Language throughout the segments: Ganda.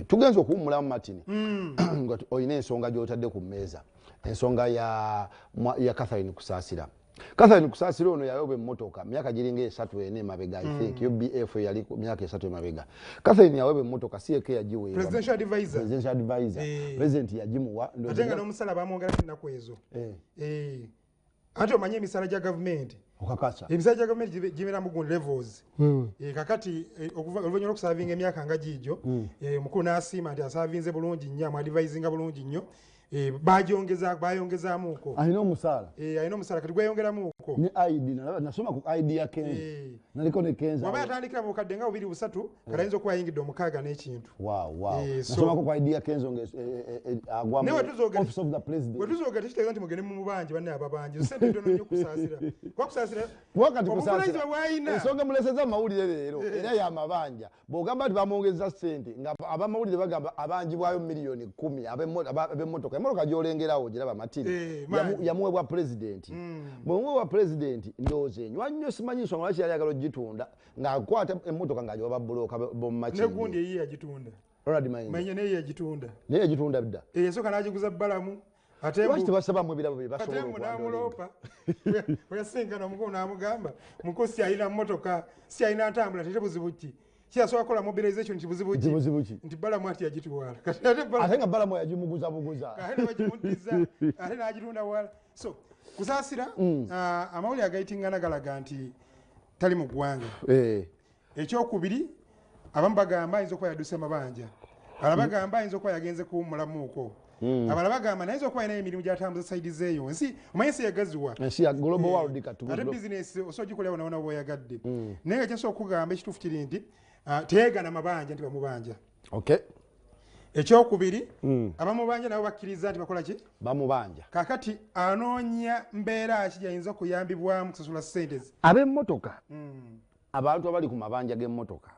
tugenze okuwumulamu Martin nga oyina ensonga gy'otadde ku mmeeza ensonga ya Catherine Kusasira. Catherine Kusasira ono yayoba emmotoka myaka giringa 3 emabega I think UBF yali myaka 3 emabega. Catherine yayoba emmotoka CK yagiweebwa presidential advisor president yagimuwa atenga n'omusala bamwongera ennaku ezo ate omanye emisala gya gavumenti okakasa emisala gya gavumenti gimera mu gun levels kakati oluvannyuma lw'okusavinga emyaka nga giijo omukulu n'asiima nti asavinze bulungi nnyo amwadvisinga bulungi nnyo bayongezaamuuko alina omusaala alina omusaala kati gweyongeramuuko ne ID nasoma ku ID ya Kenzo naliko ne Kenzo waba yatandikira mu kadde nga 2-3 kalayinza okuba yayingidde omukaaga n'ekintu nasoma ku ID ya Kenzo agwamu office of the president wetuzoga tekitegeeza nti mugende mu mubanje banne ababanje sente ntono nnyo kusaasira kusaasira wakati kusaasira ensonga muleseza amawulire leero era y'amabanja bw'ogamba nti bamwongeza sente nga abamawulire bagamba abanjibwayo miliyoni 10 ab'emmotoka emotoka gy'olengerawo giraba Matini yamuwebwa president bwemuwebwa president ndowooza enywa nnyo simanyi nsonga lwaki yali ayagala ogitunda ng'akwata emmotoka ng'agyoba bulooka bomumakindi negundi eyiye yagitunda manya neyiye yagitunda naye yagitunda bidda esooka n'agiguza bbalamu lwaki tebasabamu ebirabo bye basobola okwandola bweyasinkana omukulu n'amugamba muko si alina mmotoka si alina ntambula tete buzibu ki kiyasobola kukola mobilization kibuzibu ki nti balamu ati yagitwala ate nga balamu yagimuguzabuguza ate bagimuddiza ate n'agitunda wala so kusaasira amawulire agayitingana galaga nti tali mu ggwanga ekyokubiri abamu bagamba ayinza okuba yadduse mabanja abalala bagamba ayinza okuba yagenze kuwummulamuuko abalala bagamba nayinza okuba yinayo emirimu gy'atambuza saidi zeeyo ensi omanyi ensi yagaziwa ensi ya global world ate bizinesi osobola ogikolerao nawona bw'oyagadde naye nga kyasobola okugamba ekituufu kiri nti teyeegana mabanja nti bamubanja ekyokubiri abamubanja nabo bakkiriza nti bakola ki bamubanja kakati anoonya mbeera ki gyayinza okuyambibwamu kusasula ssente ab'emmotoka abantu abali ku mabanja g'emmotoka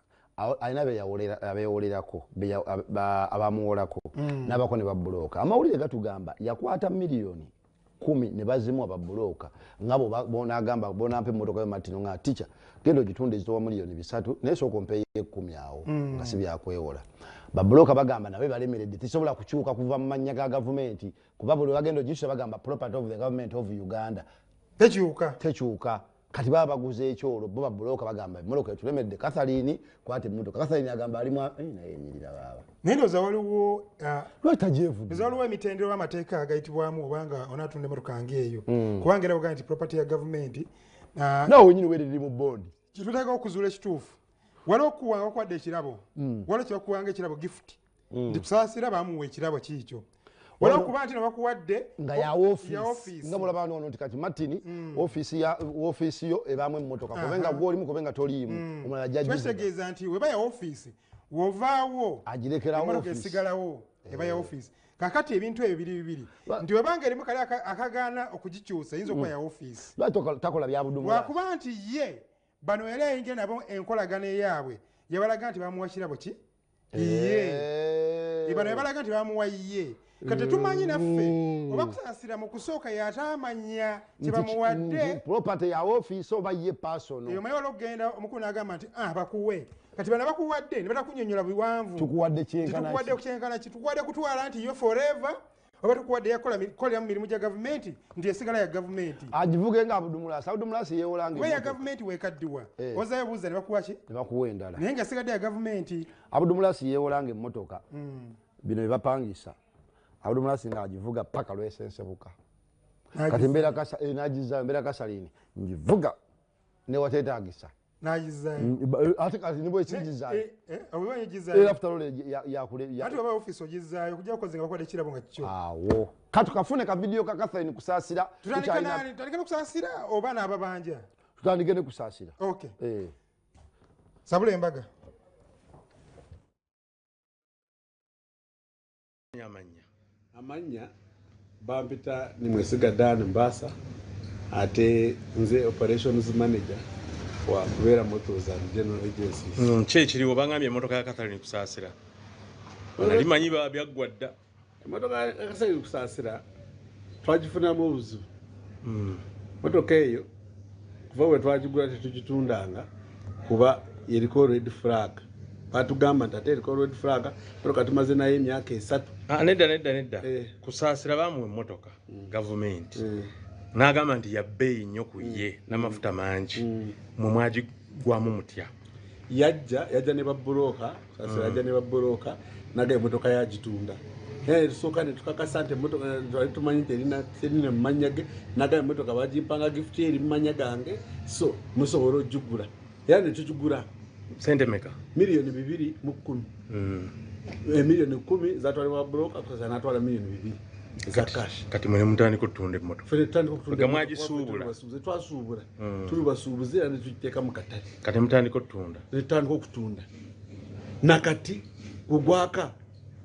alina abeewolerako abamuwolako n'abako ne babulooka amawulire gatugamba yakwata miliyoni 10 ne bazimu ababulooka ngabo bonagamba bonampe emmotoka yo Martino nga ticha gendo gitunde zitowa miliyoni 3 naye soko mpeye 10 awo nga si byakwewola babulooka bagamba nabe balemeredde tisobola kukyuka kuva mu mannya ga gavumenti kuba buli bagendo gishya bagamba property of the government of Uganda tekyuka kati baba baguze ekyolo bo babulooka bagamba emmotoka etulemedde Catherine kwate emmotoka Catherine agamba ali naye enyirira baba nendoza waliwo lwatajevu waliwo emitendero amateeka agayitibwamu obanga onaatunda emmotoka ngeeyo kubanga era bagamba nti property ya gavumenti nawe wenyini weriri mu board kitutaka okuzuula ekituufu waliwo okuwanga okwadde ekirabo waliwo kyebakuwanga ekirabo gift nti kusaasira bamuwa ekirabo kiikyo waliwo kuba nti nabakuwadde nga ya office nga mulaba ono nti kati Martin office yo ebamu emmotoka kubenga gwolimu kubenga toliimu omulala jajitegeeza nti weba ya office wovaawo agirekerawo emmotoka esigalawo eba ya office kakati ebintu ebyo bibiri nti webanga erimu kali akagaana okugikyusa yinza okuba ya office takola byabudumu lwakuba nti ye bano yali ayingira nabo enkolagana eyaabwe yabalaga nti bamuwa kirabo ki ye bano yabalaga nti bamuwa ye kati tumanyi naffe oba kusaasira mu kusooka yatamanya kyebamuwadde property ya office oba ye personal eyo maye waliwo okugenda omukulu n'agamba nti bakuwe kati bano bakuwadde ne batakunyonyola biwanvu tukuwadde kyenkana ki tukuwadde kutwala nti yo forever oba tukuwadde yakolera mu mirimu gya gavumenti nti esigala ya gavumenti agivuge nga abudumulasi yeewolange we ya gavumenti wekaddiwa ozayo buuza ne bakuwa ki ne bakuwa endala naye nga sigadde ya gavumenti abudumulasi yeewolanga emmotoka bino bye bapangisa abudumulasi nga agivuga paka lwesensebuka kati mbeera Kasalini ngivuga newateetagisa ate kati nibwe ekigizayo after all ate oba office ogizaayo kujja kukozenga bakwade ekirabo nga kikyo awo kati kafune ka video ka Catherine kusaasira tutandike ne kusaasira oba n'ababanja tutandike ne kusaasira sabula embaga amanya bampita ni Mwesiga Dan Mbasa ate nze operations manager wa Kubera Motors and General Agencies. Kiriwo bangambye emmotoka ya Catherine kusaasira. Nalimanyi byaggwadda. Emmotoka ya Catherine kusaasira twagifunamu obuzibu. Emmotoka eyo kuva we twagigula tetugitundanga kuba yeriko red flag batugamba nti ate eriko red flag motoka tumaze naye emyaka 3. Nedda kusaasira bamwe emmotoka gavumenti n'agamba nti yabbeeyi nnyo ku ye n'amafuta mangi mwe mwagigwamu mutya. yajja ne babulooka saasira yajja ne babulooka naga emmotoka yagitunda tusooka ne tukakasa nti emmotoka twali tumanyi nti erina mu mannya ge naga emmotoka bagimpanga gifuti eri mu mannya gange so musobola ogigula era ne tukigula sente meka miliyoni 210 miliyoni 10 zatwalibwa babulooka kusa natwala miliyoni 2 za cash. Kati mwene mutandika okutunda emmotoka fere tandika okutunda mwagisuubula twasuubula tuli basuubuzi era ne tugiteeka mu katale kati mutandika okutunda netandika okutunda nakati kugwaka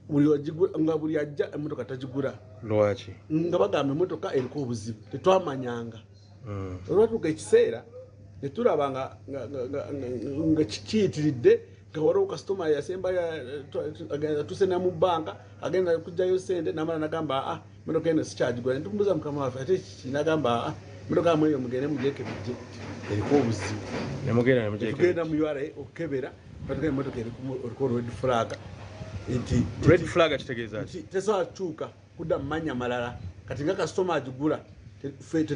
buli ajja emmotoka tagigula. Lwaki? Nga bagamba emmotoka eriko obuzibu tetwamanyanga olwatuuka ekiseera netulaba nga kiyitiridde nga waliwo kasitoma yasembayo tusena mu bbanka agenda kujjayo sente namala nagamba emmotoka eno sikyagigula netumubuuza mukama waffe ate kiki nagamba emmotoka amwe eyo mugende mugyeke bijje eriko obuzibu tugenda mu URA okukebera batuga emmotoka eriko red flag. Red flag kitegeeza ki? Tesobola kukyuka kudda mu mannya malala kati nga kasitoma agigula ffe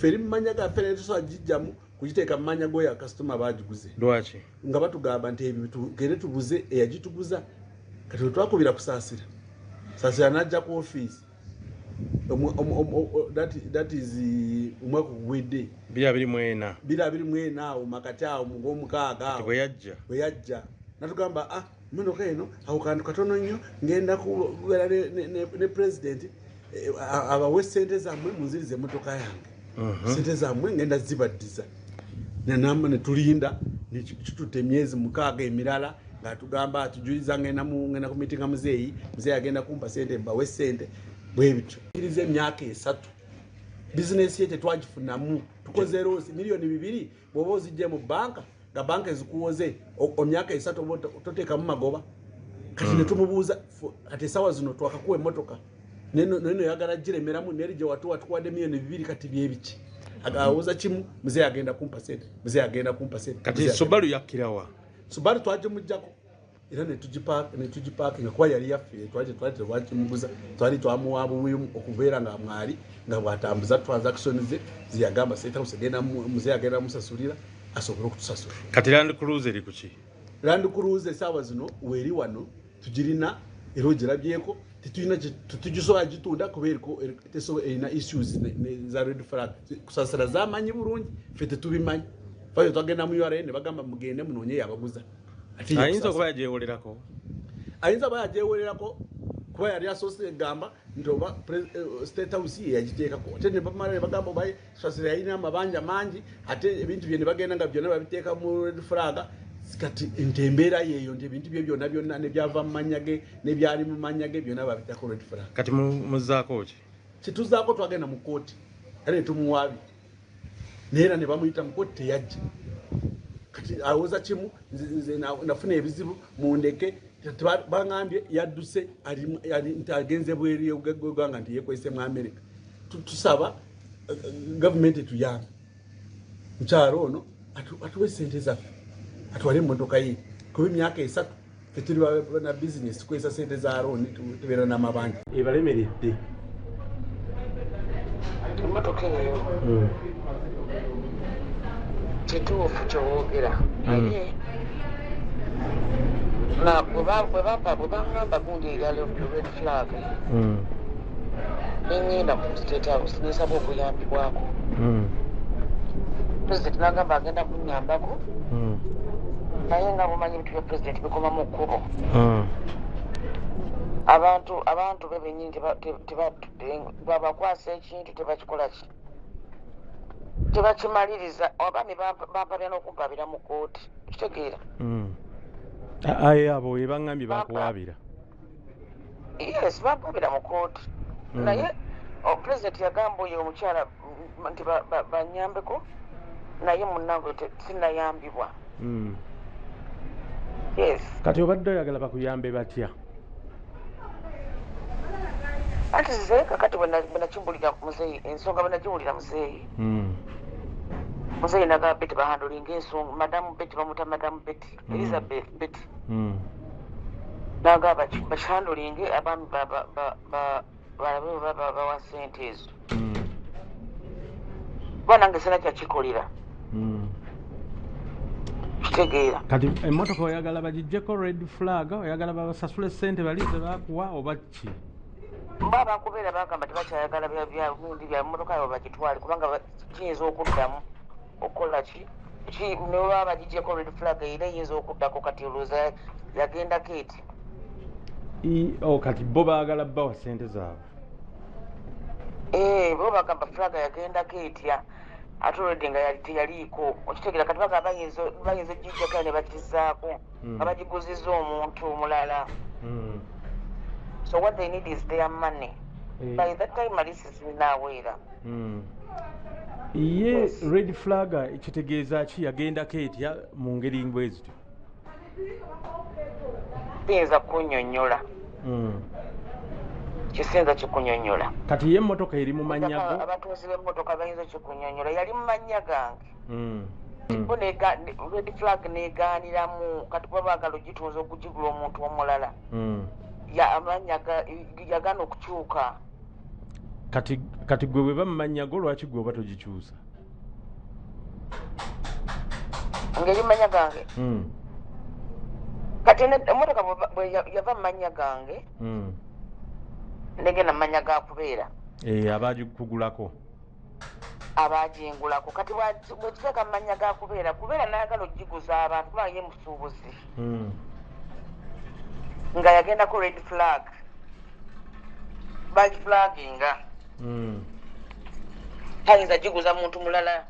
eri mu mannya gaffe naye tusobola gijjamu kugiteeka mu mannya goyo kasitoma bagiguze. Lwaki? Nga batugamba nti ebyo tugende tubuze eyagituguza kati wetwakubira kusaasira saasira najja ku ofiisi that is omwaka oguwedde 2024 awo makati awo ng'omukaaga awo bwe yajja natugamba emmotoka eno awo kantu katono nnyo ngenda kubeera ne pulezidenti abawe sente zammwe munziriza emmotoka yange sente zammwe ngenda zibaddiza netulinda kitutte emyezi 6 emirala ng'atugamba atujuliza ngenda ku mitinga muzeeyi agenda kumpa sente mbawe sente bwe bityo iriza emyaka 3 bizinesi ye tetwagifunamu tukoze roosi miliyoni 2 bw'oba ozijje mu banka nga banka ezikuwoze emyaka 3 toteekamu magoba kati netumubuuza kati esawa zino twakakuwa emmotoka neno yagala giremeramu neri gye watuwadde miliyoni 2 kati byebiki awuza kimu muzeeyi agenda kumpa sente kati Subaru yakkirawa Subaru twagimuggyako era netugipaakinga kuba yali yaffe twali tewakimuguza twali twamuwa buwimu okubeera nga mwali nga bwatambuza transaction ze ziyagamba sente usegenda muzeeyi agenda musasulira asobole okutusasula. Kati Land Cruiser eri kuki? Land Cruiser esaawa zino weeri wano tugirina era ogirabyeko tetugisobola gitunda kuba erina issues za red flag kusasira zamanyi bulungi ffe tetubimanyi fayo twagenda mu URA ne bagamba mugende munoonye yabaguza. Ayinza okuba yagyewolerako kuba yali asoose gamba nti oba state house ye yagiteekako ate ne bamala ne bagamba oba sasira yalina amabanja mangi ate ebintu bye ne bagenda nga byonna babiteeka mu red flag kati nti embeera yeeyo nti ebintu bye byonna nebyava mu mannya ge nebyali mu mannya ge byonna babiteekako red flag. Kati muzaako ki? Kituzaako twagenda mu kooti era netumuwaabi neera ne bamuyita mu kooti teyajja kati awoza kimu nze nafuna ebizibu mundeke bangambye yadduse nti agenze bweri y'eggwanga nti yeekwese mu America. Tusaba gavumenti etuyambe mukyalo ono atuwe sente zaffe atwale emmotoka ye kuba emyaka 3 ffe tuli na bizinesi tukozesa sente za looni tubeera n'amabanja ebalemeredde emmotoka eyo kituufu kyowoogera naye bwe bangamba gundi erya red flag neŋŋenda mu state house nesaba okuyambibwako pulezidenti nagamba agenda kunnyambako naye nga bumanyi ebintu bya pulezidenti bikoma mu kkubo abantu be bennyini babakwasa ekintu tebakikola ki tebakimaliriza abaami bampabya n'okumpabira mu kooti kitegeera abo we baŋŋambye bakuwaabira yes bampabira mu kooti naye pulezidenti yagamba oyo omukyala nti banyambeko naye munnange sinayambibwa. Yes. Kati obadde oyagala bakuyambe batya? Ati nze kakati bwe nakimbulira muzeeyi ensonga bwe nagiwulira muzeeyi muzeyi naga Betty bahandulinga ensonga madamu Betty bamuta madamu Betty Elizabeth Betty naga bakihandulinge abaami bawa ssente ezo kuba nange sina kyakikolera kitegeera kati emmotoka oyagala bagijjeko red flag oyagala babasasule ssente balize bakuwa oba ki mba bakubeera bagamba tebakyayagala byabundi bya mmotoka yabo bagitwale kubanga kiyinza okuddamu okukola ki nolwaba bagijjeko red flag era eyinza okuddako kati olowooza yagendako eti kati bo baagala bawa ssente zaabwe bo bagamba flag yagendako etya ate olwedde nga teyaliiko okitegeera kati baga bayinza ejijjako ne bakizaako nga bagiguziza omuntu omulala so what they need is their money by that time alisi zinaweera ye red flag kitegeeza ki yagendako etya mu ngeri bwezityo kiyinza kunnyonnyola kisinza kikunyonnyola kati ye emmotoka eri mu manyago abatuuzi b'emmotoka bayinza kikunnyonnyola yali mu mannya gange bo red flag negaaniramu kati kuba baagala ogitunza okugigula omuntu omulala amanya yagaana okukyuka kati gwe bweba mu manyago lwaki gwe oba togikyusa ngeri manya gange kati emmotoka bwe yava mu mannya gange negenda mu mannya ga kubeera abagikugulako abagingulako kati bwekiteeka mu mannya ga kubeera nayagala okugiguza abantu kuba ye musuubuzi nga yagendako red flag bagiflaginga tayinza giguza muntu mulala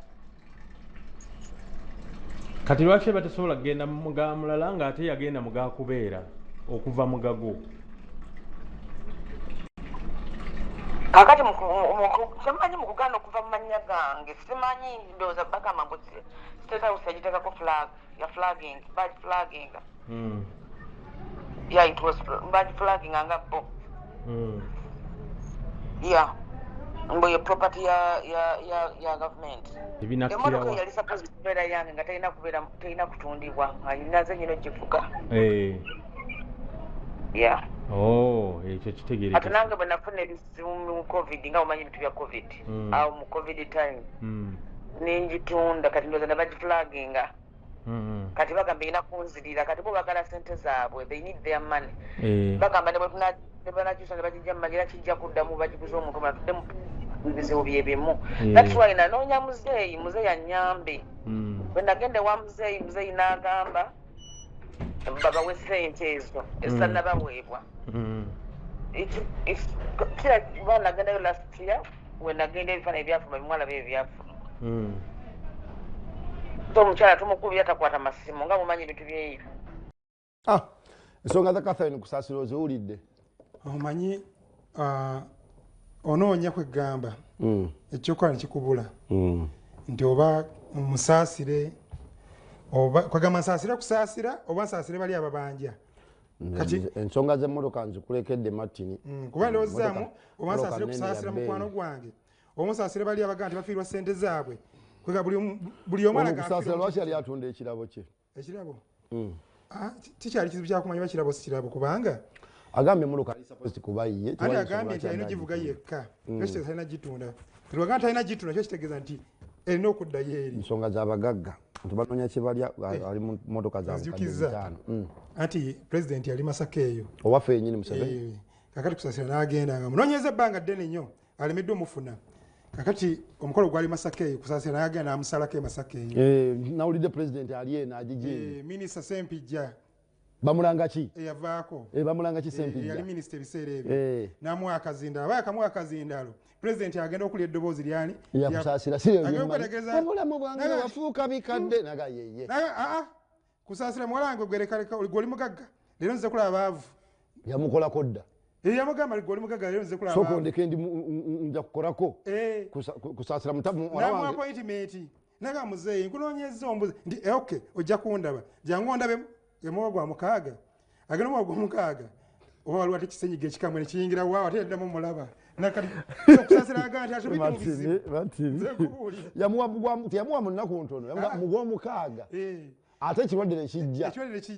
kati lwaki batasobola kugenda muga mulala nga ate yagenda muga kubeera okuva mugago kakati simanyi mukuganda okuva mu mannya gange simanyi ndowooza bagamba mbu state house yagiteekako flag ya flagging bad flagging yeah it was bad flagging anga bo yeah mbo ye property ya government emotoka yali supposed kubeera yange nga terina kutundibwa alinaze nyino givuga yeah ekyo kitegeere ate nange bwe nafuna ebisimu mu covid nga omanyi ebintu bya covid awo mu covid time ninjitunda kati ndoza ne bagiflaginga kati bagamba erina kunzirira kati bo bagala sente zaabwe they need their money bagamba ne banakyusa ne bagijja mu magera kijja kuddamu bagiguza omuntu omulala tudde mu bizibu bye bimu that's why nanoonya muzeeyi annyambe bwe nagende wa muzeeyi n'agamba babawe ssente ezo ezitanabaweebwa kira kuba nagendayo last year we nagenda ebifaananyi ebyafuma bimwala bye ebyafuma so omukyala tumukubira takwata masimu nga mumanyi ebintu byebyo ensonga za Catherine kusaasira oziwulidde omanyi onoonya kwegamba ekyokola nekikubula nti oba musaasire oba kwagamba nsaasira kusaasira oba nsaasire bali ababanja kati ensonga z'emmotoka nzikulekedde Martin kuba ndowoozaamu oba nsaasire kusaasira mukwano gwange oba nsaasire bali abagaa nti bafiirwa ssente zaabwe kwega buli omu alakusaasira lwaki yali atunda ekirabo kye ekirabo tikyali kizibu kyakumanya ba kirabo si kirabo kubanga agambye emmotoka ali supposed kuba ye ate agambye nti alina givuga yekka ekitegeeza talina gitunda tulwaga nti alina gitunda kyo kitegeeza nti erina okuddayo eri ensonga z'abagagga nti banoonya kyebalya ali mu mmotoka zaabwe anti pulezidenti yali Masaka eyo owaffe yennyini Museveni kakati kusaasira n'agenda nga munoonyeza ebbanga ddene nnyo alemeddwe omufuna kakati omukolo gwali Masaka eyo kusaasira n'agenda n'amusalako Masaka eyo nawulidde pulezidenti ali eno agigye minisita Sempijja bamulanga ki eyavaako bamulanga ki Sempijja yali minisita ebiseera ebyo n'amuwa akazindalo aba yakamuwa akazindalo pulezidenti agenda okulya eddoboozi lyani yakusaasira obulamu bwange wafuuka bikadde naga yeye kusaasira muwalange gwerekaleka gwoli mugagga leero nze kulaba baavu yamukolako dda yamugamba gwoli mugagga leero nze kulaba soko ndeke ndi nja kukolako kusaasira namu appointment naga muzeeyi nkunoonyeza ombuzi ndi okay ojja kundaba jangu ondabe emuwa gwa mukaaga agenda omuwa gwa mukaaga oba waliwo ate kisenyiga ekikamwe nekiyingira waawo ate yaddamu mulaba nakati so kusasira agandi ashobora batini yamuwa munaku ntono yamuwa mugwa mukaaga ate kirwadde ne kijja